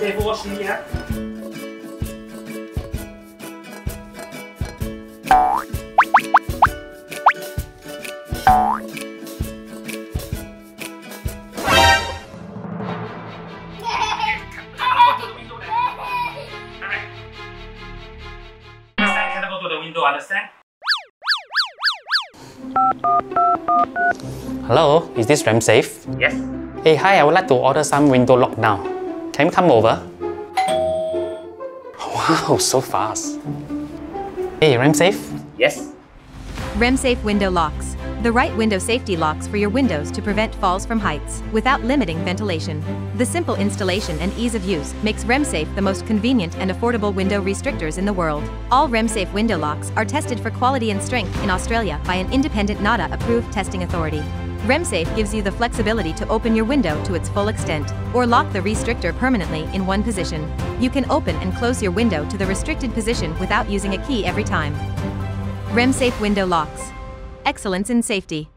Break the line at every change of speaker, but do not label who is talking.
Okay, for watching, yeah. Understand?
Hello, is this Remsafe?
Yes.
Hey, hi, I would like to order some window lock now. Can you come over? Wow, so fast. Hey, Remsafe?
Yes.
Remsafe Window Locks. The right window safety locks for your windows to prevent falls from heights, without limiting ventilation. The simple installation and ease of use makes Remsafe the most convenient and affordable window restrictors in the world. All Remsafe window locks are tested for quality and strength in Australia by an independent NADA-approved testing authority. Remsafe gives you the flexibility to open your window to its full extent, or lock the restrictor permanently in one position. You can open and close your window to the restricted position without using a key every time. Remsafe Window Locks. Excellence in safety.